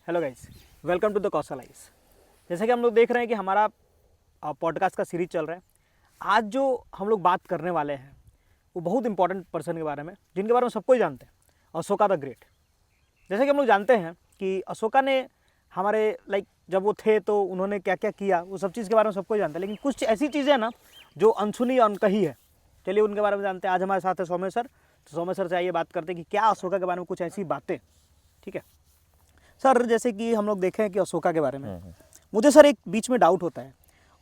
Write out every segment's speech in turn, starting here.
Hello guys, welcome to the Kaushal आइस। जैसे कि हम लोग देख रहे हैं कि हमारा पॉडकास्ट का सीरीज चल रहा है। आज जो हम लोग बात करने वाले हैं वो बहुत इंपॉर्टेंट पर्सन के बारे में, जिनके बारे में सबको ही जानते हैं, अशोका द ग्रेट। जैसे कि हम लोग जानते हैं कि अशोका ने हमारे जब वो थे तो उन्होंने क्या क्या किया, वो सब चीज़ के बारे में सबको ही जानते हैं। लेकिन कुछ ऐसी चीज़ें हैं ना जो अनसुनी अनकही है। चलिए उनके बारे में जानते हैं। आज हमारे साथ है सौम्य सर। तो सौम्य सर से आइए बात करते हैं कि क्या अशोका के बारे में कुछ ऐसी बातें। ठीक है सर, जैसे कि हम लोग देखें कि अशोका के बारे में मुझे सर एक बीच में डाउट होता है,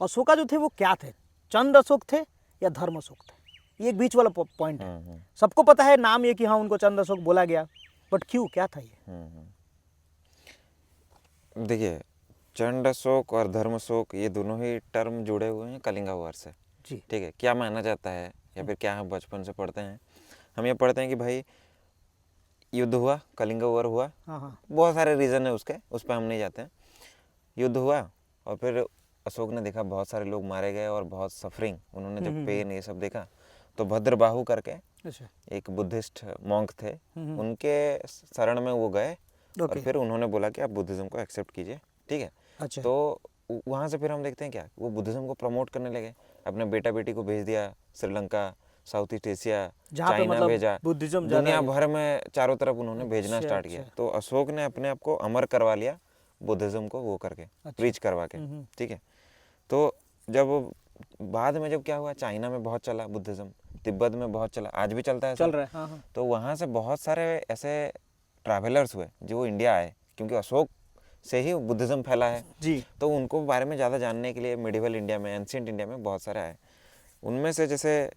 अशोका जो थे वो क्या थे, चंद अशोक थे या धर्म अशोक थे? ये एक बीच वाला पॉइंट है। सबको पता है नाम ये कि हाँ उनको चंद अशोक बोला गया, बट क्यों, क्या था ये? देखिए, चंड अशोक और धर्म अशोक ये दोनों ही टर्म जुड़े हुए हैं कलिंगा वार से। जी ठीक है, क्या माना जाता है या फिर क्या हम बचपन से पढ़ते हैं, हम ये पढ़ते हैं कि भाई युद्ध हुआ, कलिंगा वार हुआ। हाँ, बहुत सारे रीज़न है उसके, उस पर हम नहीं जाते हैं। युद्ध हुआ और फिर अशोक ने देखा बहुत सारे लोग मारे गए और बहुत सफरिंग, उन्होंने जब पेन ये सब देखा तो भद्रबाहु करके अच्छा, एक बुद्धिस्ट मॉन्क थे, उनके शरण में वो गए और फिर उन्होंने बोला कि आप बुद्धिज़्म को एक्सेप्ट कीजिए। ठीक है, अच्छा, तो वहाँ से फिर हम देखते हैं क्या, वो बुद्धिज़्म को प्रमोट करने लगे। अपने बेटा बेटी को भेज दिया Sri Lanka, south east Asia, China भेजा, बुद्धिज्म दुनिया भर में चारों तरफ उन्होंने भेजना स्टार्ट किया। तो अशोक ने अपने आप को अमर करवा लिया बुद्धिज़्म को वो करके, प्रीच करवा के। ठीक है, तो जब बाद में जब क्या हुआ, चाइना में बहुत चला बुद्धिज़्म, तिब्बत में बहुत चला, आज भी चलता है, चल रहा है। हाँ। तो वहाँ से बहुत सारे ऐसे ट्रैवलर्स हुए जो इंडिया आए, क्योंकि अशोक से ही बुद्धिज़्म फैला है जी, तो उनको बारे में ज़्यादा जानने के लिए मिडिवल इंडिया में, एंशिएंट इंडिया में बहुत सारे आए। उनमें से जैसे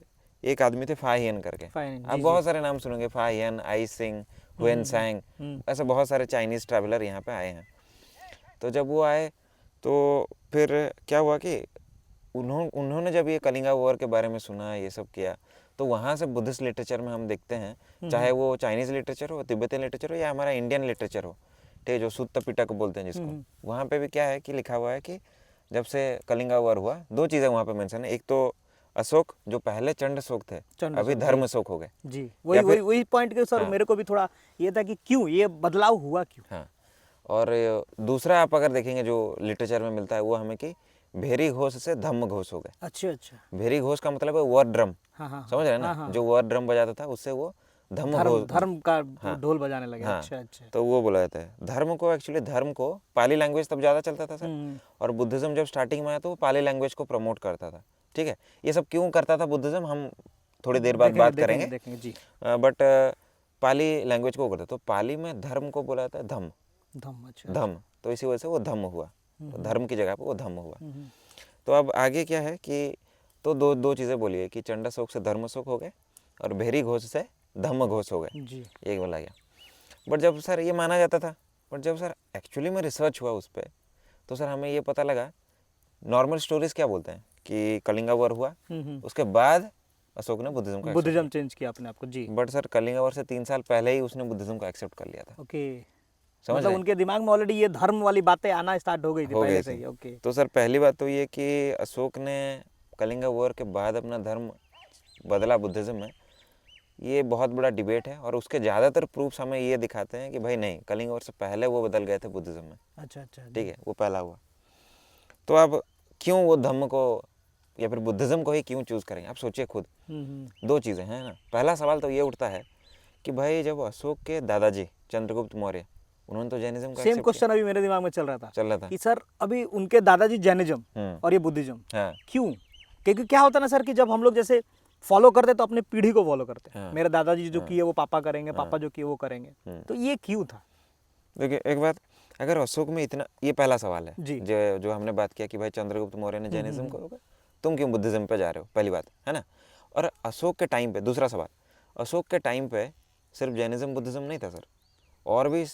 एक आदमी थे फा हियन करके, आप बहुत सारे नाम सुनेंगे, फा हियन, आई सिंह, हुएन सैंग, ऐसे बहुत सारे चाइनीज़ ट्रैवलर यहाँ पे आए हैं। तो जब वो आए तो फिर क्या हुआ कि उन्होंने जब ये कलिंगा वॉर के बारे में सुना, ये सब किया, तो वहाँ से बुद्धिस्ट लिटरेचर में हम देखते हैं, चाहे वो चाइनीज़ लिटरेचर हो, तिब्बती लिटरेचर हो या हमारा इंडियन लिटरेचर हो, ठीक है, जो सुत्त पिटक बोलते हैं जिसको, वहाँ पे भी क्या है कि लिखा हुआ है कि जब से कलिंगा वॉर हुआ, दो चीज़ें वहाँ पे मेंशन है। एक तो अशोक जो पहले चंड अशोक थे, अभी धर्म अशोक हो गए। जी, वही पॉइंट के सर। मेरे को भी थोड़ा ये था कि क्यों ये बदलाव हुआ, क्यों? हाँ, और दूसरा आप अगर देखेंगे जो लिटरेचर में मिलता है वो हमें कि भेरी घोष से धम्म घोष हो गए। अच्छा, भेरी घोष का मतलब है वॉर ड्रम। हाँ, समझ रहे हैं ना, जो वॉर ड्रम बजाता था उससे वो धर्म का ढोल बजाने लगे। हाँ, अच्छा, तो वो बोला जाता है धर्म को। एक्चुअली धर्म को पाली लैंग्वेज तब ज़्यादा चलता था सर, और बुद्धिज़्म जब स्टार्टिंग में आया तो वो पाली लैंग्वेज को प्रमोट करता था। ठीक है, ये सब क्यों करता था बुद्धिज़्म, हम थोड़ी देर बाद बात करेंगे जी। बट पाली लैंग्वेज को करता, तो पाली में धर्म को बोला जाता है धम्म। अच्छा, धम्म, तो इसी वजह से वो धम्म हुआ, तो धर्म की जगह पर वो धम्म हुआ। तो अब आगे क्या है कि तो दो चीज़ें बोली है कि चंड अशोक से धर्म अशोक हो गए और भेरी घोष से धम्म घोष हो गए जी। ये बोला गया। बट जब सर ये माना जाता था, बट जब सर एक्चुअली में रिसर्च हुआ उस पर, तो सर हमें ये पता लगा, नॉर्मल स्टोरीज क्या बोलते हैं कि कलिंगा वॉर हुआ, उसके बाद अशोक ने बुद्धिज्म चेंज किया अपने आप को। जी, बट सर कलिंगा वॉर से 3 साल पहले ही उसने बुद्धिज्म को एक्सेप्ट कर लिया था। ओके, समझ मतलब उनके दिमाग में ऑलरेडी ये धर्म वाली बातें आना स्टार्ट हो गई थी पहले से ही। ओके, तो सर पहली बात तो ये कि अशोक ने कलिंगा वॉर के बाद अपना धर्म बदला बुद्धिज्म में, ये बहुत बड़ा डिबेट है और उसके ज़्यादातर प्रूफ्स हमें ये दिखाते हैं कि भाई नहीं, कलिंग वॉर से पहले वो बदल गए थे बुद्धिज्म में। अच्छा, ठीक है, वो पहला हुआ। तो अब क्यों वो धम्म को या फिर बुद्धिज्म को ही क्यों चूज़ करेंगे, आप सोचिए खुद। दो चीज़ें हैं ना। पहला सवाल तो ये उठता है कि भाई जब अशोक के दादाजी चंद्रगुप्त मौर्य, उन्होंने तो जैनिज्म का सेम क्वेश्चन अभी मेरे दिमाग में चल रहा था कि सर अभी उनके दादाजी जैनिज्म और ये बुद्धिज्म, क्यों? क्योंकि क्या होता है ना सर कि जब हम लोग जैसे फॉलो करते तो अपने पीढ़ी को फॉलो करते हैं। मेरे दादाजी जो किए वो पापा करेंगे, पापा जो किए वो करेंगे, तो ये क्यों था? देखिए एक बात, अगर अशोक में इतना, ये पहला सवाल है जी, जो हमने बात किया कि भाई चंद्रगुप्त मौर्य ने जैनिज्म को, तुम क्यों बुद्धिज्म पे जा रहे हो, पहली बात है ना। और अशोक के टाइम पे, दूसरा सवाल, अशोक के टाइम पे सिर्फ जैनिज्म बुद्धिज्म नहीं था सर, और भी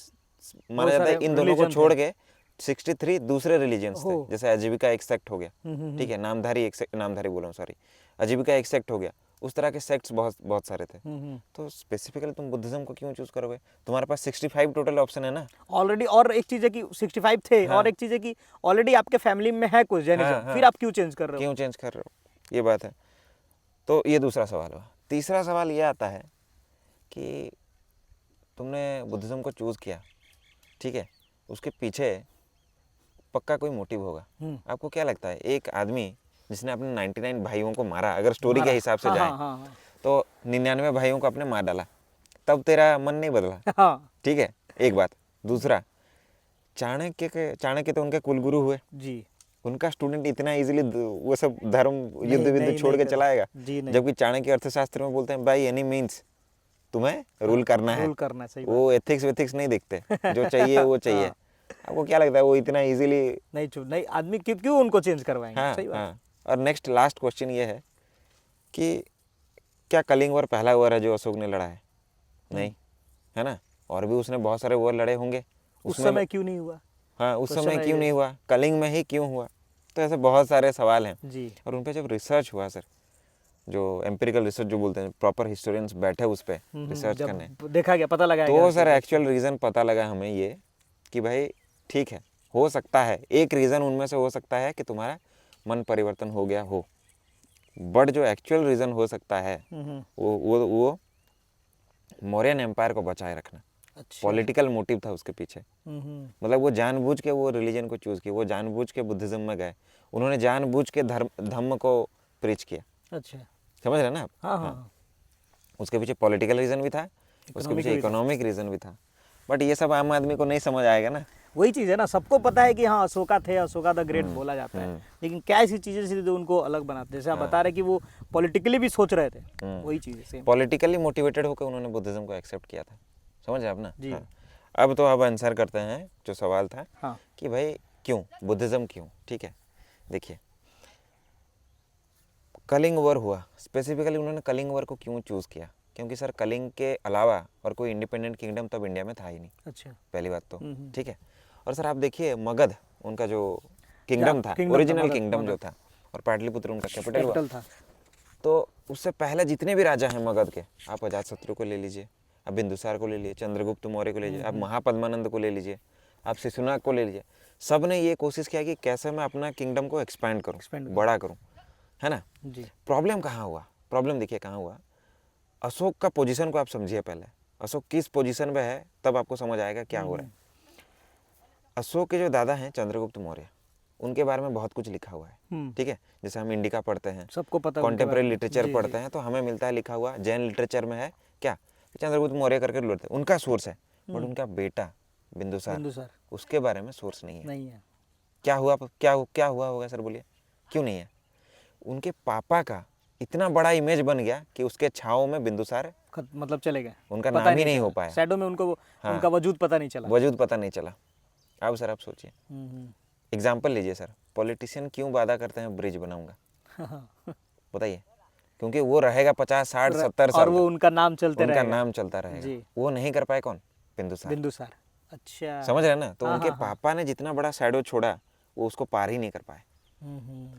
माना जाता है इन दोनों को छोड़ के 63 दूसरे रिलीजियंस थे। जैसे अजीविका एक सेक्ट हो गया, ठीक है, नामधारी बोल रहा हूँ, सॉरी, अजीविका एक सेक्ट हो गया, उस तरह के सेक्ट्स बहुत सारे थे। तो स्पेसिफिकली तुम बुद्धिज्म को क्यों चूज करोगे, तुम्हारे पास 65 टोटल ऑप्शन है ना ऑलरेडी। और एक चीज है कि 65 थे, और एक चीज है कि ऑलरेडी आपके फैमिली में है कुछ जैनिज्म, फिर आप क्यों चेंज कर रहे हो, ये बात है। तो ये दूसरा सवाल हुआ। तीसरा सवाल ये आता है कि तुमने बुद्धिज्म को चूज़ किया, ठीक है, उसके पीछे पक्का कोई मोटिव होगा। आपको क्या लगता है, एक आदमी जिसने अपने 99 भाइयों को मारा, अगर स्टोरी के हिसाब से जाए तो 99 भाइयों को आपने मार डाला, तब तेरा मन नहीं बदला। ठीक है, एक बात। दूसरा, चाणक्य तो उनके कुलगुरु हुए जी, उनका स्टूडेंट इतना इजीली वो सब धर्म युद्ध विद्ध छोड़ के चलाएगा? जबकि चाणक्य अर्थशास्त्र में बोलते हैं बाय एनी मीन्स तुम्हें रूल करना है, सही वो एथिक्स वेथिक्स नहीं देखते, जो चाहिए वो चाहिए। आपको क्या लगता है वो इतना इजीली नहीं आदमी क्यों उनको चेंज करवाएंगे? हाँ, सही बात। हाँ। और नेक्स्ट लास्ट क्वेश्चन ये है कि क्या कलिंग वॉर पहला वॉर है जो अशोक ने लड़ा है? नहीं, है ना? और भी उसने बहुत सारे वॉर लड़े होंगे। उस समय क्यों नहीं हुआ? हाँ, उस समय क्यों नहीं हुआ? कलिंग में ही क्यों हुआ? तो ऐसे बहुत सारे सवाल हैं जी। और उन पे जब रिसर्च हुआ सर, जो एम्पिरिकल रिसर्च जो बोलते हैं, प्रॉपर हिस्टोरियंस बैठे उस पे रिसर्च करने, देखा गया, पता लगा, तो सर एक्चुअल रीज़न पता लगा हमें ये कि भाई ठीक है, हो सकता है एक रीज़न उनमें से हो सकता है कि तुम्हारा मन परिवर्तन हो गया हो, बट जो एक्चुअल रीज़न हो सकता है वो मौर्यन एम्पायर को बचाए रखना। अच्छा। पॉलिटिकल मोटिव था उसके पीछे। मतलब वो जानबूझ के वो रिलीजन को चूज किया, वो जानबूझ के बुद्धिज्म में गए, उन्होंने जानबूझ के धर्म को प्रीच किया। अच्छा, समझ रहे ना आप? हाँ। उसके पीछे पॉलिटिकल रीजन भी था, उसके पीछे इकोनॉमिक रीजन भी था, बट ये सब आम आदमी को नहीं समझ आएगा ना। वही चीज़ है ना, सबको पता है कि हाँ अशोका थे, अशोका द ग्रेट बोला जाता है, लेकिन क्या ऐसी चीज़ें जो उनको अलग बनाते हैं, जैसे आप बता रहे कि वो पॉलिटिकली भी सोच रहे थे, वही चीज़ पॉलिटिकली मोटिवेटेड होकर उन्होंने बुद्धिज्म को एक्सेप्ट किया था। समझ रहे आप ना? जी। हाँ। अब तो आप आंसर करते हैं जो सवाल था। हाँ। कि भाई क्यों बुद्धिज्म क्यों? ठीक है, देखिए कलिंग वॉर हुआ, स्पेसिफिकली उन्होंने कलिंग वॉर को क्यों चूज़ किया? क्योंकि सर कलिंग के अलावा और कोई इंडिपेंडेंट किंगडम तब इंडिया में था ही नहीं। अच्छा, पहली बात तो ठीक है। और सर आप देखिए मगध उनका जो किंगडम था, ओरिजिनल किंगडम जो था, और पाटलिपुत्र उनका कैपिटल था। तो उससे पहले जितने भी राजा हैं मगध के, आप अजातशत्रु को ले लीजिए, आप बिंदुसार को ले लीजिए, चंद्रगुप्त मौर्य को ले लीजिए, आप महापद्मानंद को ले लीजिए, आप शिशुनाग को ले लीजिए, सब ने ये कोशिश किया कि कैसे मैं अपना किंगडम को एक्सपैंड करूँ, बड़ा करूँ, है ना? जी। प्रॉब्लम कहाँ हुआ? प्रॉब्लम देखिए कहाँ हुआ। अशोक का पोजीशन को आप समझिए पहले, अशोक किस पोजीशन में है, तब आपको समझ आएगा क्या हो रहा है। अशोक के जो दादा हैं चंद्रगुप्त मौर्य, उनके बारे में बहुत कुछ लिखा हुआ है। ठीक है, जैसे हम इंडिका पढ़ते हैं, सबको पता, कॉन्टेम्परेरी लिटरेचर पढ़ते हैं, तो हमें मिलता है लिखा हुआ, जैन लिटरेचर में है क्या, चंद्रगुप्त मौर्य करके बोलते हैं, उनका सोर्स है, बट उनका बेटा बिंदुसार उसके बारे में सोर्स नहीं है। क्या हुआ? क्या हुआ होगा सर, बोलिए क्यों नहीं है? उनके पापा का इतना बड़ा इमेज बन गया कि उसके छाव में बिंदुसार मतलब चले गए, उनका नाम ही नहीं हो पाया, शैडो में उनको उनका वजूद पता नहीं चला। अब सर आप सोचिए, एग्जाम्पल लीजिए सर, पॉलिटिशियन क्यों वादा करते हैं ब्रिज बनाऊंगा? बताइए, क्योंकि वो रहेगा 50, 60, 70 साल, और वो उनका नाम चलता रहेगा। वो नहीं कर पाए, कौन? बिंदुसार। अच्छा, समझ रहे ना? तो उनके पापा ने जितना बड़ा शैडो छोड़ा, वो उसको पार ही नहीं कर पाए,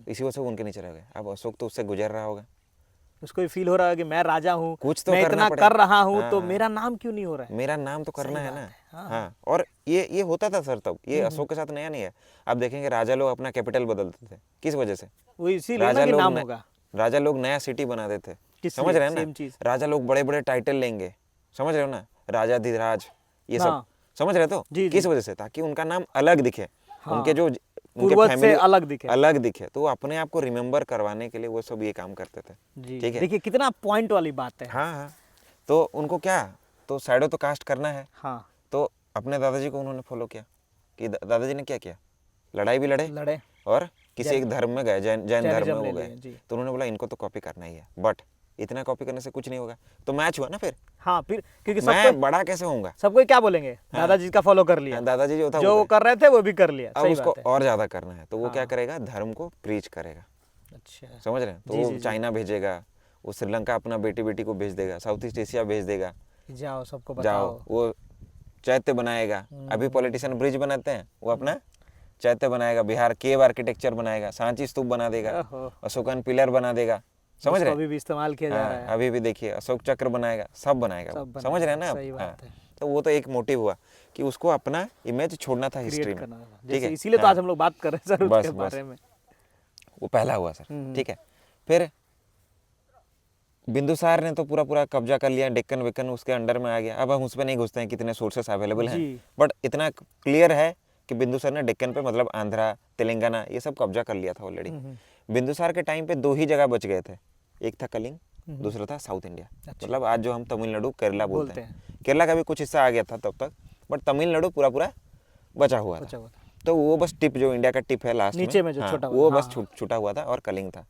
इसी वजह से उनके नीचे रह गए। अब अशोक तो उससे गुजर रहा होगा, उसको फील हो रहा है कि मैं राजा हूँ, कुछ तो मैं इतना कर रहा हूँ, तो मेरा नाम क्यों नहीं हो रहा है? मेरा नाम तो करना है ना। हाँ। और ये होता था सर तब, ये अशोक के साथ नया नहीं है। आप देखेंगे राजा लोग अपना कैपिटल बदलते थे, किस वजह से? वो इसीलिए राजा लोग नया सिटी बनाते थे, समझ रहे हैं ना? राजा लोग बड़े बड़े टाइटल लेंगे, समझ रहे हो ना, राजाधिराज, ये सब समझ रहे? तो किस वजह से? ताकि उनका नाम अलग दिखे, उनके जो पूर्वज से अलग दिखे, तो वो अपने आप को रिमेम्बर करवाने के लिए वो सब ये काम करते थे। ठीक है, देखिए कितना पॉइंट वाली बात है। हाँ। तो उनको क्या, तो शैडो तो कास्ट करना है। हाँ। तो अपने दादाजी को उन्होंने फॉलो किया कि दादाजी ने क्या किया, लड़ाई भी लड़े और किसी एक धर्म में गए, जैन धर्म में वो गए, तो उन्होंने बोला इनको तो कॉपी करना ही है, बट इतना कॉपी करने से कुछ नहीं होगा, तो मैच हुआ ना फिर। हाँ, फिर क्योंकि मैं बड़ा कैसे होऊंगा, सबको क्या बोलेंगे, दादाजी का फॉलो कर लिया, दादाजी जो था जो वो कर रहे थे वो भी कर लिया, अब उसको और ज्यादा करना है, तो वो क्या करेगा, धर्म को प्रीच करेगा। अच्छा, समझ रहे हैं? तो वो चाइना भेजेगा, वो श्रीलंका अपना बेटी को भेज देगा, साउथ ईस्ट एशिया भेज देगा, जाओ सबको बताओ, वो चैत्य बनाएगा। अभी पॉलिटिशियन ब्रिज बनाते हैं, वो अपना चैत्य बनाएगा, बिहार केव आर्किटेक्चर बनाएगा, सांची स्तूप बना देगा, अशोकन पिलर बना देगा, समझ रहे हैं? अभी भी इस्तेमाल किया जा रहा है, अभी भी देखिए अशोक चक्र बनाएगा, सब बनाएगा, समझ रहे हैं ना? हाँ। तो वो तो एक मोटिव हुआ कि उसको अपना इमेज छोड़ना था हिस्ट्री में, ठीक है, इसीलिए तो आज हम लोग बात कर रहे हैं सर उसके बारे में। वो पहला हुआ सर, ठीक है। फिर बिंदुसार ने तो पूरा पूरा कब्जा कर लिया, डेक्कन वेक्कन उसके अंडर में आ गया। अब हम उस पर नहीं घुसते हैं कितने सोर्सेस अवेलेबल हैं, बट इतना क्लियर है कि बिंदुसार ने डेक्कन पे मतलब आंध्रा तेलंगाना ये सब कब्जा कर लिया था ऑलरेडी। बिंदुसार के टाइम पे 2 ही जगह बच गए थे, एक था कलिंग, दूसरा था साउथ इंडिया। मतलब आज जो हम तमिलनाडु केरला बोलते हैं, केरला का भी कुछ हिस्सा आ गया था तब तक, बट तमिलनाडु पूरा पूरा बचा हुआ था। तो वो बस टिप जो इंडिया का टिप है लास्ट नीचे में जो हाँ, छोटा वो बस छूटा हुआ था और कलिंग था।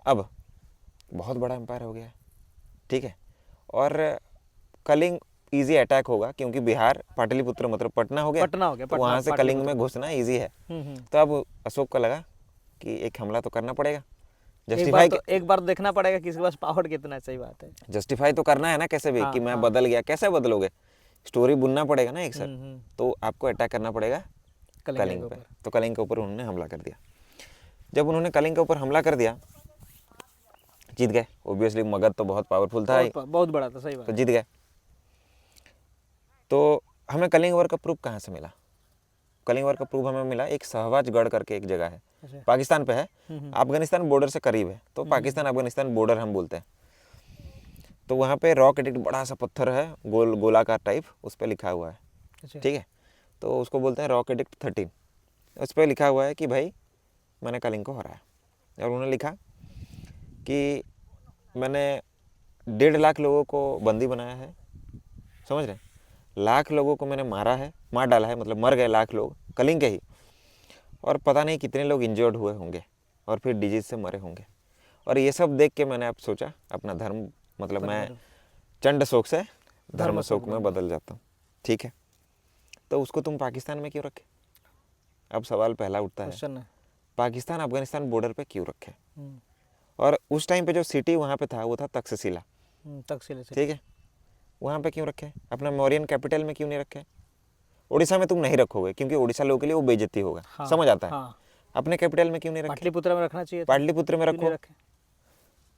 अब बहुत बड़ा एम्पायर हो गया, ठीक है। और कलिंग इजी अटैक होगा क्योंकि बिहार पाटलिपुत्र मतलब पटना हो गया, तो वहाँ से कलिंग में घुसना इजी है। तो अब अशोक को लगा कि एक हमला तो करना पड़ेगा, एक बार देखना पड़ेगा किसके पास पावर कितना है। सही बात है, जस्टिफाई तो करना है ना कैसे भी कि मैं बदल गया। कैसे बदलोगे, स्टोरी बुनना पड़ेगा ना एक सर। तो आपको अटैक करना पड़ेगा कलिंग पे। तो कलिंग के ऊपर उन्होंने हमला कर दिया। जब उन्होंने कलिंग के ऊपर हमला कर दिया, जीत गए ऑब्वियसली। मगध तो बहुत पावरफुल था, बहुत बड़ा था, सही बात। तो जीत गए। तो हमें कलिंग वॉर का प्रूफ कहाँ से मिला? कलिंग वॉर का प्रूफ हमें मिला एक सहवाजगढ़ करके एक जगह है, पाकिस्तान पे है, अफगानिस्तान बॉर्डर से करीब है। तो पाकिस्तान अफगानिस्तान बॉर्डर हम बोलते हैं। तो वहाँ पे रॉक एडिक्ट बड़ा सा पत्थर है, गोलाकार टाइप, उस पर लिखा हुआ है, ठीक है। तो उसको बोलते हैं रॉक एडिक्ट 13। उस पर लिखा हुआ है कि भाई मैंने कलिंग को हराया। और उन्होंने लिखा कि मैंने 1.5 लाख लोगों को बंदी बनाया है, समझ रहे, लाख लोगों को मैंने मार डाला है, मतलब मर गए लाख लोग कलिंग के ही, और पता नहीं कितने लोग इंजर्ड हुए होंगे और फिर डिजीज से मरे होंगे। और ये सब देख के मैंने अब सोचा अपना धर्म मतलब मैं चंड शोक से धर्म शोक में बदल जाता हूँ, ठीक है। तो उसको तुम पाकिस्तान में क्यों रखे? अब सवाल पहला उठता है, पाकिस्तान अफगानिस्तान बॉर्डर पे क्यों रखे? और उस टाइम पे जो सिटी वहाँ पे था वो था तक्षशिला, ठीक है। वहाँ पे क्यों रखे? अपना मौर्यन कैपिटल में क्यों नहीं रखे? उड़ीसा में तुम नहीं रखोगे क्योंकि उड़ीसा लोगों के लिए वो बेइज्जती होगा, समझ आता है। अपने कैपिटल में क्यों नहीं रखे? पाटलिपुत्र में रखना चाहिए, पाटलिपुत्र में रखो।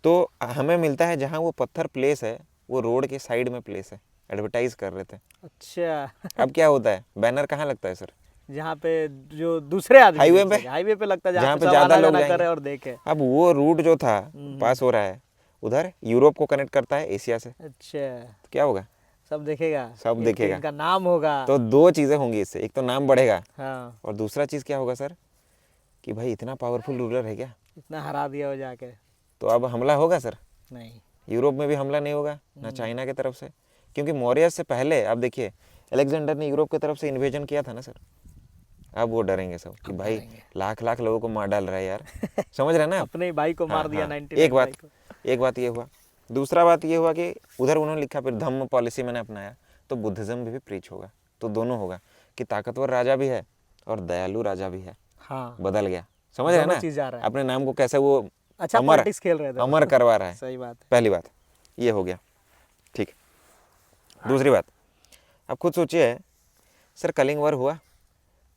तो हमें मिलता है जहाँ वो पत्थर प्लेस है वो रोड के साइड में प्लेस है, एडवर्टाइज कर रहे थे। अच्छा, अब क्या होता है, बैनर कहाँ लगता है सर? जहाँ पे जो दूसरे आदमी हाईवे पे लगता है, जहाँ पे ज्यादा लोग जाएंगे और देखे। अब वो रूट जो था पास हो रहा है उधर यूरोप को कनेक्ट करता है एशिया से। अच्छा, तो क्या होगा, सब देखेगा, सब देखेगा, इनका नाम होगा। तो 2 चीजें होंगी इससे, एक तो नाम बढ़ेगा, और दूसरा चीज क्या होगा सर कि भाई इतना पावरफुल रूलर है क्या, इतना हरा दिया हो जाके। तो अब हमला होगा सर? नहीं, यूरोप में भी हमला नहीं होगा ना चाइना की तरफ से, क्योंकि मौर्य से पहले आप देखिए अलेक्जेंडर ने यूरोप की तरफ से इन्वेजन किया था ना सर। अब वो डरेंगे सब कि भाई लाख लोगों को मार डाल रहा है यार, समझ रहे ना, अपने भाई को मार दिया। 99 एक बात ये हुआ। दूसरा बात ये हुआ कि उधर उन्होंने लिखा फिर धम्म पॉलिसी मैंने अपनाया, तो बुद्धिज्म भी प्रीच होगा। तो दोनों होगा कि ताकतवर राजा भी है और दयालु राजा भी है। बदल गया, समझ रहे ना, अपने नाम को कैसे वो अच्छा पॉलिटिक्स खेल रहे थे, अमर करवा रहा है। सही बात है। पहली बात ये हो गया, ठीक। दूसरी बात, अब खुद सोचिए सर, कलिंग वॉर हुआ,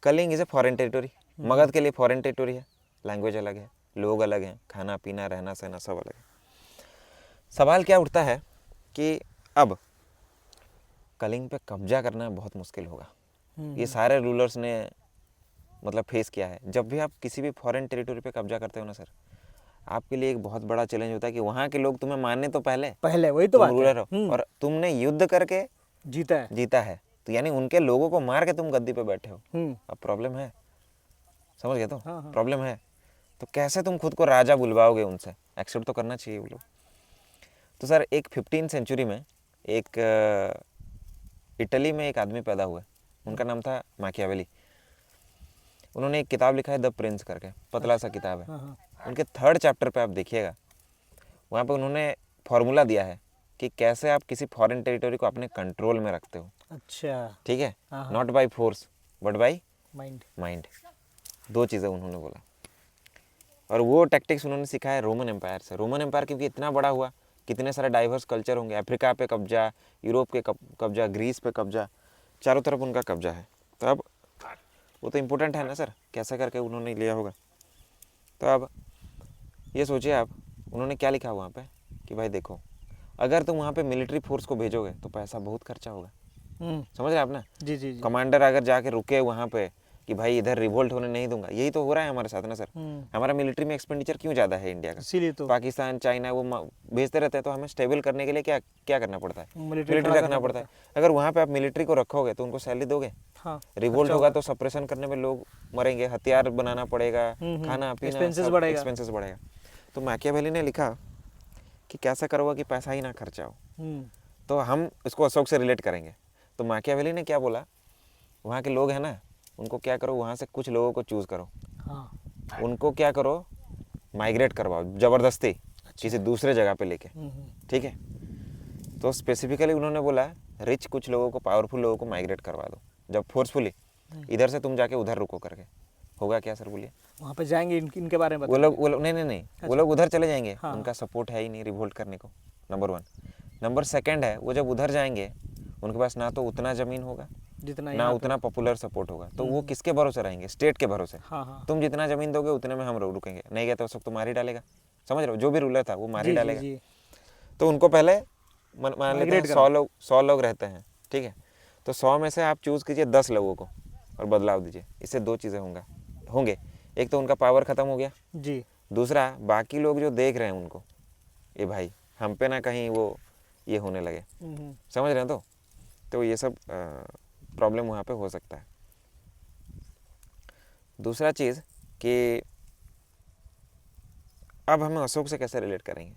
Kalinga is a foreign territory, Magadh के लिए फॉरेन टेरिटोरी है, लैंग्वेज अलग है, लोग अलग हैं, खाना पीना रहना सहना सब अलग है। सवाल क्या उठता है कि अब कलिंग पे कब्जा करना बहुत मुश्किल होगा। ये सारे रूलर्स ने मतलब फेस किया है। जब भी आप किसी भी फॉरेन टेरिटोरी पे कब्जा करते हो ना सर, आपके लिए एक बहुत बड़ा चैलेंज होता है कि वहाँ के लोग तुम्हें मानने तो पहले वही तो बात है, रूलर हो और तुमने युद्ध करके जीता है, तो यानी उनके लोगों को मार के तुम गद्दी पे बैठे हो। अब प्रॉब्लम है, समझ गए? तो प्रॉब्लम है, तो कैसे तुम खुद को राजा बुलवाओगे? उनसे एक्सेप्ट तो करना चाहिए वो लोग। तो सर एक 15वीं सेंचुरी में एक इटली में एक आदमी पैदा हुआ, उनका नाम था माकियावेली। उन्होंने एक किताब लिखा है द प्रिंस करके, पतला सा किताब है। उनके 3rd चैप्टर पे आप देखिएगा, वहाँ पे उन्होंने फॉर्मूला दिया है कि कैसे आप किसी फॉरेन टेरिटोरी को अपने कंट्रोल में रखते हो। अच्छा, ठीक है, not by force but by mind. 2 चीज़ें उन्होंने बोला, और वो टैक्टिक्स उन्होंने सीखा है रोमन एम्पायर से। रोमन एम्पायर क्योंकि इतना बड़ा हुआ, कितने सारे डाइवर्स कल्चर होंगे, अफ्रीका पे कब्जा, यूरोप के कब्जा, ग्रीस पे कब्जा, चारों तरफ उनका कब्जा है। तो अब वो तो इम्पोर्टेंट है ना सर, कैसे करके उन्होंने लिया होगा। तो अब ये सोचिए आप, उन्होंने क्या लिखा वहाँ पे कि भाई देखो, अगर तुम वहाँ पे मिलिट्री फोर्स को भेजोगे तो पैसा बहुत खर्चा होगा, समझ रहे आप ना। जी। कमांडर अगर जाके रुके वहाँ पे कि भाई इधर रिवोल्ट होने नहीं दूंगा। यही तो हो रहा है हमारे साथ ना सर। हमारा मिलिट्री में एक्सपेंडिचर क्यों ज़्यादा है इंडिया का? इसीलिए तो पाकिस्तान चाइना वो भेजते रहते हैं, तो हमें स्टेबल करने के लिए क्या क्या करना पड़ता है? मिलिट्री मिलिट्री रखना पड़ता है। अगर वहाँ पे आप मिलिट्री को रखोगे तो उनको सैलरी दोगे। हाँ, रिवोल्ट होगा तो सप्रेशन करने में लोग मरेंगे, हथियार बनाना पड़ेगा, खाना पीना एक्सपेंसेस बढ़ेगा। तो मैकियावेली ने लिखा कि कैसा करोगे कि पैसा ही ना खर्चा हो। तो हम इसको अशोक से रिलेट करेंगे। तो मैकियावेली ने क्या बोला, वहाँ के लोग हैं ना, उनको क्या करो, वहाँ से कुछ लोगों को चूज़ करो। हाँ। उनको क्या करो, माइग्रेट करवाओ ज़बरदस्ती किसी दूसरे जगह पे लेके, ठीक है। तो स्पेसिफिकली उन्होंने बोला रिच कुछ लोगों को, पावरफुल लोगों को माइग्रेट करवा दो। जब फोर्सफुली इधर से तुम जाके उधर रुको करके, होगा क्या सर बोलिए? वहाँ पे जाएंगे, इनके बारे में वो लोग नहीं, वो लोग उधर चले जाएंगे। हाँ। उनका सपोर्ट है ही नहीं रिवोल्ट करने को, नंबर 1। नंबर 2 है, वो जब उधर जाएंगे उनके पास ना तो उतना ज़मीन होगा, जितना ना उतना पॉपुलर सपोर्ट होगा। तो वो किसके भरोसे रहेंगे? स्टेट के भरोसे। हाँ। तुम जितना ज़मीन दोगे उतने में हम रुकेंगे, नहीं गए तो सब तो मार ही डालेगा। समझ रहे हो? जो भी रूलर था वो मार ही डालेगा। तो उनको पहले मान लेते हैं 100 लोग रहते हैं, ठीक है। तो 100 में से आप चूज़ कीजिए 10 लोगों को और बदलाव दीजिए। इससे 2 चीज़ें होंगे। एक तो उनका पावर ख़त्म हो गया जी, दूसरा बाकी लोग जो देख रहे हैं उनको, ये भाई हम पे ना कहीं वो ये होने लगे। समझ रहे हैं? तो ये सब प्रॉब्लम वहाँ पे हो सकता है। दूसरा चीज़ कि अब हम अशोक से कैसे रिलेट करेंगे?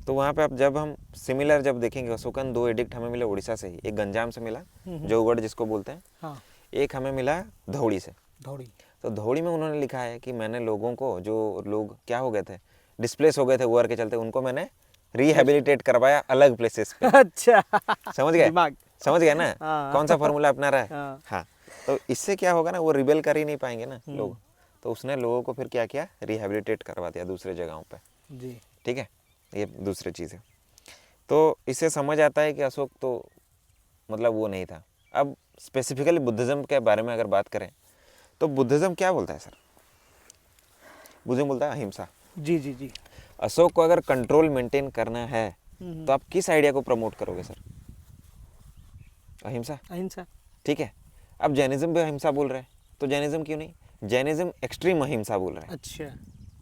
तो वहाँ पे अब जब हम सिमिलर जब देखेंगे, अशोकन 2 एडिक्ट हमें मिले उड़ीसा से ही। एक गंजाम से मिला, जौगढ़ जिसको बोलते हैं। हाँ। एक हमें मिला धौड़ी से। तो धौड़ी में उन्होंने लिखा है कि मैंने लोगों को, जो लोग क्या हो गए थे, डिस्प्लेस हो गए थे वॉर के चलते, उनको मैंने रिहेबिलिटेट करवाया अलग प्लेसेस पे। अच्छा, समझ गए ना कौन सा फॉर्मूला अपना रहा है? हाँ। तो इससे क्या होगा ना, वो रिबेल कर ही नहीं पाएंगे ना लोग। तो उसने लोगों को फिर क्या किया, रिहेबिलिटेट करवा दिया दूसरे जगहों पे जी, ठीक है। ये दूसरी चीज़ है। तो इससे समझ आता है कि अशोक तो मतलब वो नहीं था। अब स्पेसिफिकली बुद्धिज़्म के बारे में अगर बात करें तो बुद्धिज़्म क्या बोलता है सर? बुद्धिज़्म बोलता है अहिंसा। जी। अशोक को अगर कंट्रोल मेंटेन करना है तो आप किस आइडिया को प्रमोट करोगे सर? अहिंसा, ठीक है। अब जैनिज्म भी अहिंसा बोल रहे हैं, तो जैनिज्म क्यों नहीं? जैनिज्म एक्सट्रीम अहिंसा बोल रहे हैं। अच्छा,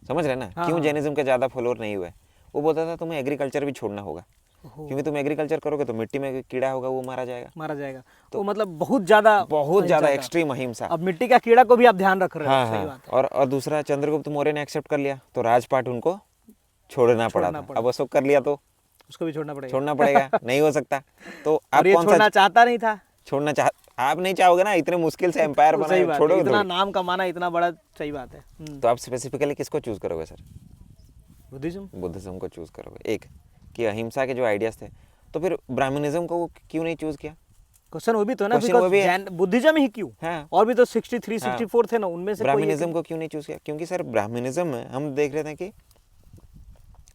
समझ रहे ना? क्यों जैनिज्म के ज़्यादा फॉलोअर नहीं हुए? वो बोलता था तुम्हें एग्रीकल्चर भी छोड़ना होगा, क्योंकि तुम एग्रीकल्चर करोगे तो मिट्टी में कीड़ा होगा, वो मारा जाएगा। तो मतलब बहुत ज़्यादा एक्सट्रीम अहिंसा। अब मिट्टी का कीड़ा को भी आप ध्यान रख रहे हैं। सही बात है। और दूसरा, चंद्रगुप्त मौर्य ने एक्सेप्ट कर लिया तो राजपाट उनको छोड़ना पड़ा था। अब अशोक कर लिया तो उसको भी छोड़ना पड़ेगा। नहीं हो सकता। तो आप कौन सा चाहता नहीं था? आप नहीं चाहोगे ना, इतने मुश्किल से एम्पायर बनाया, छोड़ोगे, इतना नाम कमाना इतना बड़ा। सही बात है। तो आप स्पेसिफिकली किसको चूज करोगे सर? बुद्धिज्म को चूज करोगे। एक कि अहिंसा के जो आइडियाज थे, तो फिर ब्राह्मणिज्म को क्यों नहीं चूज किया? क्वेश्चन वो भी तो ना, बिकॉज़ बुद्धिज्म ही क्यों? हाँ। और भी तो 63, 64 थे ना, उनमें से ब्राह्मणिज्म को क्यों नहीं चूज किया? क्योंकि सर ब्राह्मणिज्म में हम देख रहे थे कि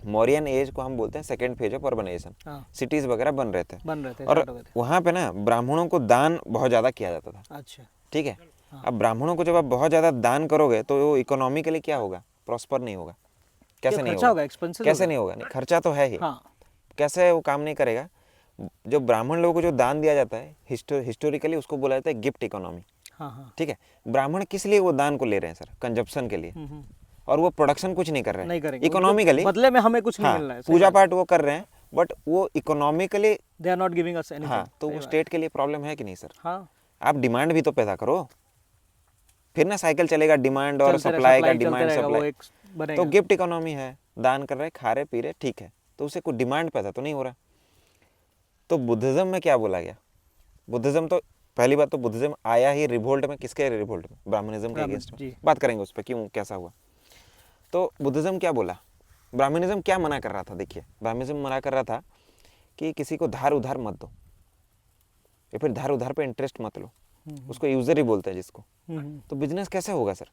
मौर्यन एज को हम बोलते हैं second phase of urbanization. Cities वगैरह बन रहे थे और वहाँ पे ना ब्राह्मणों को दान बहुत ज़्यादा किया जाता था। अच्छा, ठीक है। अब ब्राह्मणों को जब आप बहुत ज़्यादा दान करोगे तो वो इकोनॉमिकली क्या होगा? प्रॉस्पर नहीं होगा। कैसे नहीं होगा? कैसे नहीं होगा? खर्चा तो है ही। कैसे वो काम नहीं करेगा? जो ब्राह्मण लोगों को जो दान दिया जाता है, हिस्टोरिकली उसको बोला जाता है गिफ्ट इकोनॉमी। ठीक है। ब्राह्मण किस लिए वो दान को ले रहे हैं सर? कंजप्शन के लिए। और वो प्रोडक्शन कुछ नहीं कर रहे हैं, इकोनॉमिकली बदले में हमें कुछ नहीं मिल रहा है। पूजा पाठ वो कर रहे हैं बट वो economically they are not giving us anything. हाँ, तो वो स्टेट के लिए प्रॉब्लम है कि नहीं सर? हाँ। आप डिमांड भी तो पैदा करो, फिर ना साइकिल चलेगा, डिमांड और सप्लाई का, डिमांड सप्लाई। तो गिफ्ट इकोनॉमी है, दान कर रहे, खा रहे, पी रहे, ठीक है। तो उससे कोई डिमांड पैदा तो नहीं हो रहा। तो बुद्धिज्म में क्या बोला गया? बुद्धिज्म तो पहली बात तो बुद्धिज्म आया ही रिवोल्ट में। किसके रिवोल्ट में? ब्राह्मणिज्म के अगेंस्ट में। बात करेंगे उस पर क्यों कैसा हुआ। तो बुद्धिज्म क्या बोला, ब्राह्मणिज्म क्या मना कर रहा था? देखिए, ब्राह्मणिज्म मना कर रहा था कि किसी को धार उधार मत दो, या फिर धार उधार पे इंटरेस्ट मत लो। उसको यूजर ही बोलते हैं जिसको। तो बिजनेस कैसे होगा सर?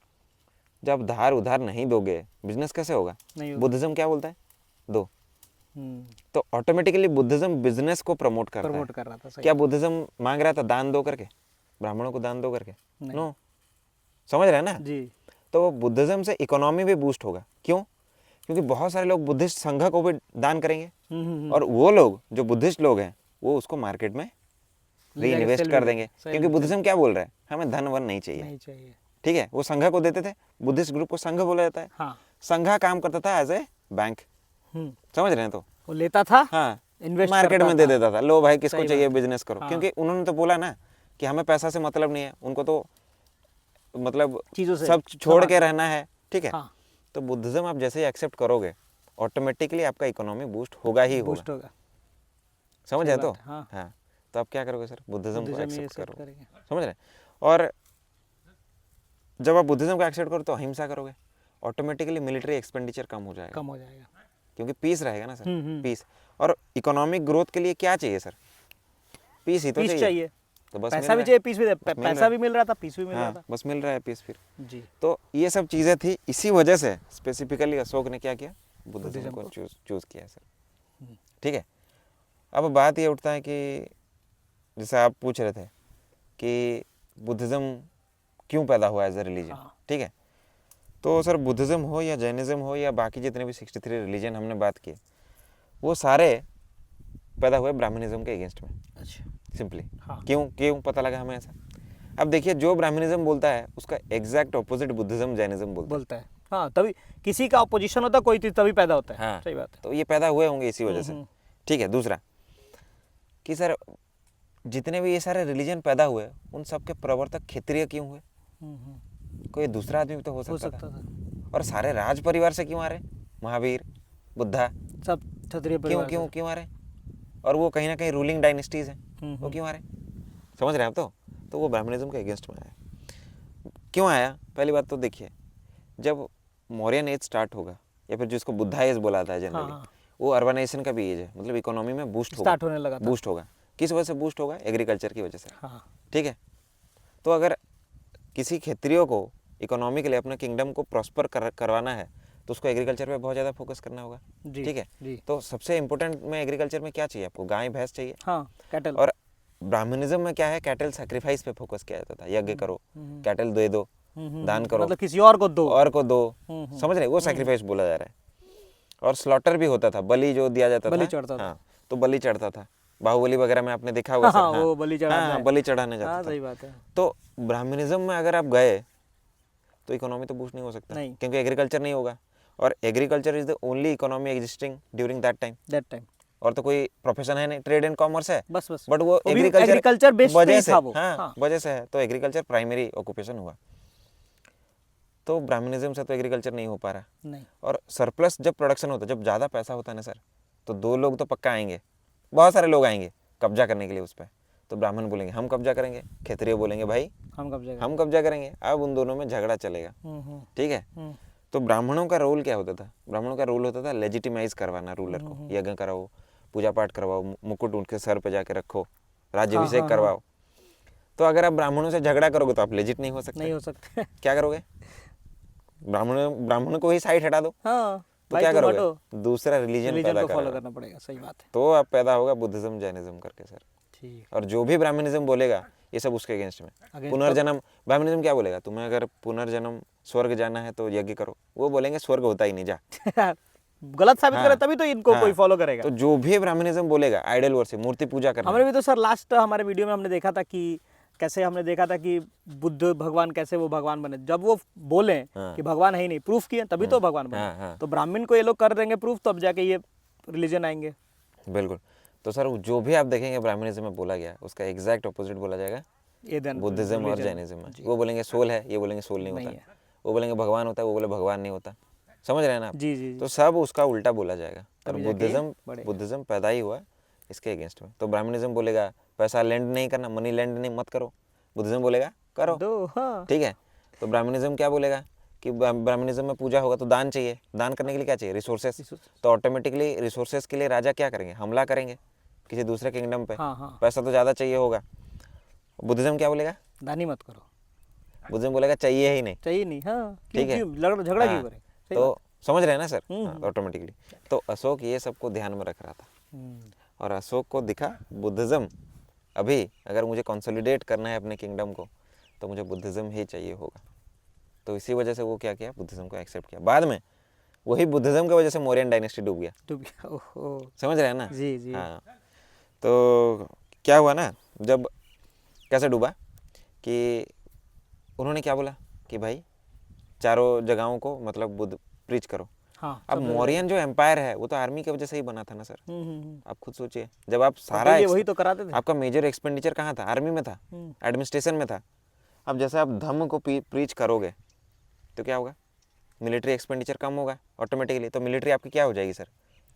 जब धार उधार नहीं दोगे बिजनेस कैसे होगा? बुद्धिज्म क्या बोलता है? दो। तो ऑटोमेटिकली बुद्धिज्म बिजनेस को प्रमोट कर रहा था। क्या बुद्धिज्म मांग रहा था दान दो करके, ब्राह्मणों को दान दो करके? नो। समझ रहे हैं ना जी? तो बुद्धिज्म से इकोनॉमी भी बूस्ट होगा। क्यों? क्योंकि बहुत सारे लोग बुद्धिस्ट संघ को भी दान करेंगे और वो लोग जो बुद्धिस्ट लोग हैं वो उसको मार्केट में री इन्वेस्ट कर देंगे। क्योंकि बुद्धिज्म क्या बोल रहा है? हमें धन वन नहीं चाहिए। ठीक है, वो संघ को देते थे, बुद्धिस्ट ग्रुप को संघ बोला जाता है। हाँ। संघ काम करता था एज ए बैंक, समझ रहे हैं? तो वो लेता था, हाँ, इन्वेस्ट मार्केट में दे देता था, लो भाई किसको सही चाहिए बात। बिजनेस करो। हाँ। क्योंकि उन्होंने तो बोला ना कि हमें पैसा से मतलब नहीं है, उनको तो मतलब चीजों से सब छोड़ के रहना है, ठीक है। हाँ। तो बुद्धिज्म आप जैसे ही एक्सेप्ट करोगे ऑटोमेटिकली आपका इकोनॉमी बूस्ट होगा ही होगा, बूस्ट होगा। समझ सही रहे? तो बात है, हाँ। हाँ, तो आप क्या करोगे सर? बुद्धिज्म को बुद्धिज्म ही एक्सेप्ट accept करोगे, करेंगे। समझ रहे? और जब आप बुद्धिज्म को एक्सेप्ट करो तो अहिंसा करोगे, ऑटोमेटिकली मिलिट्री एक्सपेंडिचर कम हो जाएगा, कम हो जाएगा। क्योंकि पीस रहेगा ना सर, हम्म। पीस। और इकोनॉमिक ग्रोथ के लिए क्या चाहिए सर? पीस ही तो पीस चाहिए। तो बस पैसा भी चाहिए, पीस भी, पैसा भी मिल रहा था, पीस भी मिल रहा हाँ, था। बस मिल रहा है पीस फिर। जी। तो ये सब चीज़ें थी, इसी वजह से स्पेसिफिकली अशोक ने क्या किया? बुद्धिज्म बुद्धिज्म को को। चूज किया सर, ठीक है। अब बात ये उठता है कि जैसे आप पूछ रहे थे कि बुद्धिज्म क्यों पैदा हुआ एज ए रिलीजन, ठीक है। तो सर बुद्धिज्म हो या जैनिज्म हो या बाकी जितने भी 63 रिलीजन हमने बात किए, वो सारे पैदा हुए ब्राह्मणिज्म के अगेंस्ट में। अच्छा। सिंपली हाँ। क्यों पता लगा हमें ऐसा? अब देखिए, जो ब्राह्मणिज्म बोलता है उसका एग्जैक्ट ऑपोजिट बुद्धिज्म जैनिज्म बोलता है। हाँ, तभी किसी का अपोजिशन होता है, कोई चीज तभी पैदा होता है। हाँ, सही बात है। तो ये पैदा हुए होंगे इसी वजह से, ठीक है। दूसरा कि सर जितने भी ये सारे रिलीजन पैदा हुए उन सब के प्रवर्तक क्षत्रिय क्यों हुए? कोई दूसरा आदमी भी तो हो सकता था। और सारे राज परिवार से क्यों आ रहे? महावीर, बुद्धा, सब क्षत्रिय परिवार क्यों क्यों आ रहे? और वो कहीं ना कहीं रूलिंग डायनेस्टीज हैं, वो क्यों आ रहे? समझ रहे हैं आप? तो वो ब्राह्मणिज्म के अगेंस्ट में आया। क्यों आया? पहली बात तो देखिए, जब मौर्यन एज स्टार्ट होगा या फिर जिसको बुद्धा एज बोला था जनरली, वो अर्बनाइजेशन का भी एज है, मतलब इकोनॉमी में बूस्ट होगा, स्टार्ट होने लगा था। बूस्ट होगा। किस वजह से बूस्ट होगा? एग्रीकल्चर की वजह से, हाँ। ठीक है। तो अगर किसी क्षेत्रियों को इकोनॉमी के लिए अपने किंगडम को प्रॉस्पर करवाना है तो उसको एग्रीकल्चर पे बहुत ज़्यादा फोकस करना होगा, ठीक है। तो सबसे इम्पोर्टेंट में एग्रीकल्चर में क्या चाहिए आपको? गाय भैंस चाहिए, हाँ, कैटल। और ब्राह्मणिज्म में क्या है? कैटल सैक्रिफाइस पे फोकस किया जाता था, यज्ञ करो, कैटल दे दो, दान करो, मतलब किसी और को दो, समझ रहे? वो सैक्रिफाइस बोला जा रहा है। और स्लॉटर भी होता था, बलि जो दिया जाता बलि था, चढ़ता था। हाँ, तो बलि चढ़ता था। बाहुबली वगैरह में आपने देखा होगा सर, हाँ, वो बलि चढ़ाना है। हाँ, बलि चढ़ाने जाता था। सही बात है। तो ब्राह्मणिज्म में अगर आप गए तो इकोनॉमी तो बूस्ट नहीं हो सकता, नहीं। क्योंकि एग्रीकल्चर नहीं होगा, और agriculture is the only economy existing during that time. और तो कोई प्रोफेशन है नहीं, ट्रेड एंड कॉमर्स है बस। बट वो एग्रीकल्चर बेस्ड वजह से, था वो। हाँ, वजह से है, तो एग्रीकल्चर प्राइमरी ऑक्यूपेशन हुआ। तो ब्राह्मणिज्म से तो एग्रीकल्चर नहीं हो पा रहा नहीं। और सरप्लस जब प्रोडक्शन होता है, जब ज़्यादा पैसा होता है ना सर, तो दो लोग तो पक्का आएंगे, बहुत सारे लोग आएंगे कब्जा करने के लिए उस पर। तो ब्राह्मण बोलेंगे हम कब्जा करेंगे, क्षत्रिय बोलेंगे भाई हम कब्जा करेंगे। अब उन दोनों में झगड़ा चलेगा, ठीक है। तो ब्राह्मणों का रोल क्या होता था? ब्राह्मणों का रोल होता था लेजिटिमाइज करवाना रूलर को, यज्ञ कराओ, पूजा पाठ करवाओ, मुकुट उनके सर पे जाके रखो, राज्याभिषेक करवाओ। तो अगर आप ब्राह्मणों से झगड़ा करोगे तो आप लेजिट नहीं हो सकते। क्या करोगे? ब्राह्मण को ही साइड हटा दो, हाँ, तो क्या करोगे? दूसरा रिलीजन पैदा फॉलो करना पड़ेगा। सही बात है। तो अब पैदा होगा बुद्धिज्म जैनिज्म करके सर, ठीक। और जो भी ब्राह्मणिज्म बोलेगा ये सब उसके अगेंस्ट में। पुनर्जन्म, ब्राह्मणिज्म क्या बोलेगा? तुम्हें अगर पुनर्जन्म स्वर्ग जाना है तो यज्ञ करो, वो बोलेंगे स्वर्ग होता ही नहीं, जा। गलत साबित करे तभी तो इनको कोई फॉलो करेगा। तो जो भी ब्राह्मणिज्म बोलेगा आइडल वर्शिप, मूर्ति पूजा करना। हमने भी तो सर लास्ट हमारे वीडियो में हमने देखा था कि कैसे हमने देखा था कि बुद्ध भगवान कैसे वो भगवान बने, जब वो बोले कि भगवान है ही नहीं, प्रूफ किए तभी तो भगवान बने। तो ब्राह्मण को ये लोग कर देंगे प्रूफ, तब जाके ये रिलीजन आएंगे। बिल्कुल। तो सर जो भी आप देखेंगे ब्राह्मणिज्म में बोला गया उसका एग्जैक्ट ऑपोजिट बोला जाएगा बुद्धिज्म और जैनिज्म में। वो बोलेंगे सोल है, ये बोलेंगे सोल नहीं होता। वो बोलेंगे भगवान होता है, वो बोले भगवान नहीं होता। समझ रहे हैं ना आप? जी। तो सब उसका उल्टा बोला जाएगा। और बुद्धिज्म पैदा ही हुआ इसके अगेंस्ट में। तो ब्राह्मणिज्म बोलेगा पैसा लैंड नहीं करना, मनी लैंड नहीं मत करो। बुद्धिज्म बोलेगा करो, ठीक है। तो ब्राह्मणिज्म क्या बोलेगा कि ब्राह्मणिज्म में पूजा होगा तो दान चाहिए, दान करने के लिए क्या चाहिए? रिसोर्सेस। तो ऑटोमेटिकली रिसोर्सेस के लिए राजा क्या करेंगे? हमला करेंगे किसी दूसरे किंगडम पे। पैसा तो ज़्यादा चाहिए होगा। बुद्धिज्म क्या बोलेगा? दान ही मत करो। बुद्धिज्म बोलेगा चाहिए ही नहीं, ठीक है, झगड़ा क्यों करें? तो समझ रहे हैं ना सर, ऑटोमेटिकली। तो अशोक ये सबको ध्यान में रख रहा था, और अशोक को दिखा बुद्धिज्म अभी अगर मुझे कंसोलिडेट करना है अपने किंगडम को तो मुझे बुद्धिज्म ही चाहिए होगा। तो इसी वजह से वो क्या किया? बुद्धिज्म को एक्सेप्ट किया। बाद में वही बुद्धिज्म की वजह से मौर्यन डायनेस्टी डूब गया। समझ रहे हैं ना? जी। हाँ, तो क्या हुआ ना, जब कैसे डूबा कि उन्होंने क्या बोला? कि भाई चारों जगहों को मतलब बुद्ध प्रीच करो। हाँ, अब मौर्यन जो एम्पायर है वो तो आर्मी की वजह से ही बना था ना सर। आप खुद सोचिए, जब आप सारा वही तो कराते थे। आपका मेजर एक्सपेंडिचर कहाँ था? आर्मी में था, एडमिनिस्ट्रेशन में था। अब जैसे आप धम्म को प्रीच करोगे तो क्या होगा? मिलिट्री एक्सपेंडिचर कम होगा ऑटोमेटिकली, तो मिलिट्री आपकी क्या हो जाएगी सर?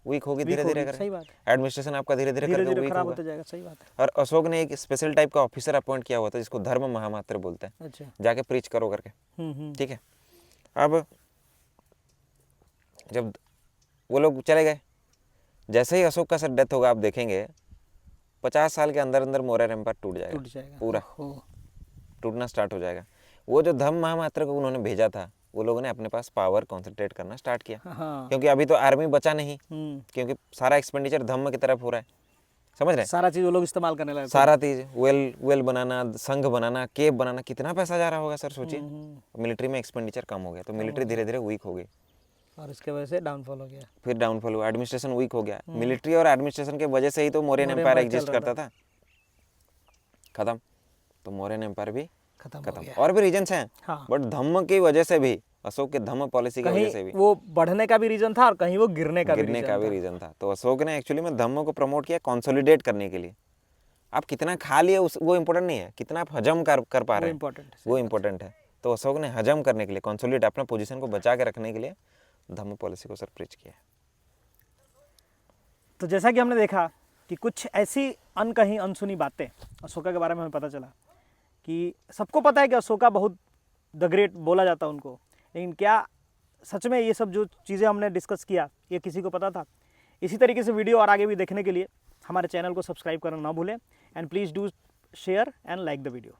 वीक होगी धीरे धीरे करके। सही बात है। एडमिनिस्ट्रेशन आपका धीरे धीरे करके वीक खराब होगा। होता जाएगा। सही बात है। और अशोक ने एक स्पेशल टाइप का ऑफिसर अपॉइंट किया हुआ था जिसको धर्म महामात्र बोलते हैं। अच्छा। जाके प्रीच करो करके। ठीक है। अब जब वो लोग चले गए, जैसे ही अशोक का सर डेथ होगा, आप देखेंगे 50 साल के अंदर अंदर मौर्य एम्पायर टूट जाएगा पूरा, टूटना स्टार्ट हो जाएगा। वो जो धम्म महामात्र को उन्होंने भेजा था, वो लोगों ने अपने पास पावर कॉन्सेंट्रेट करना स्टार्ट किया। क्योंकि अभी तो आर्मी बचा नहीं, क्योंकि सारा एक्सपेंडिचर धम्म की तरफ हो रहा है। समझ रहे हैं? सारा चीज वो लोग इस्तेमाल करने लगे। सारा चीज वेल बनाना, संघ बनाना, केव बनाना, कितना पैसा जा रहा होगा सर सोचिए। मिलिट्री में एक्सपेंडिचर कम हो गया तो मिलिट्री धीरे धीरे वीक हो गई और इसके वजह से डाउनफॉल हो गया। फिर डाउनफॉल हुआ, एडमिनिस्ट्रेशन वीक हो गया। मिलिट्री और एडमिनिस्ट्रेशन के वजह से ही तो मौर्यन एम्पायर एग्जिस्ट करता था। खत्म, तो मौर्यन एम्पायर भी खत्म। और भी रीजंस हैं, बट धम्म की वजह से भी, अशोक के धम्म पॉलिसी की वजह से भी वो बढ़ने का भी रीजन था और कहीं वो गिरने का भी रीजन था। तो अशोक ने एक्चुअली में धम्म को प्रमोट किया कंसोलिडेट करने के लिए। आप कितना खा लिए वो इम्पोर्टेंट नहीं है, कितना आप हजम कर पा रहे हैं वो इम्पोर्टेंट है। तो अशोक ने हजम करने के लिए, कंसोलिडेट, अपना पोजीशन को बचा के रखने के लिए धम्म पॉलिसी को सर प्रीच किया। तो जैसा कि हमने देखा कि कुछ ऐसी अनकही अनसुनी बातें अशोका के बारे में हमें पता चला कि सबको पता है कि अशोका बहुत द ग्रेट बोला जाता है उनको, लेकिन क्या सच में ये सब जो चीज़ें हमने डिस्कस किया ये किसी को पता था? इसी तरीके से वीडियो और आगे भी देखने के लिए हमारे चैनल को सब्सक्राइब करना ना भूलें and please do share and like the video.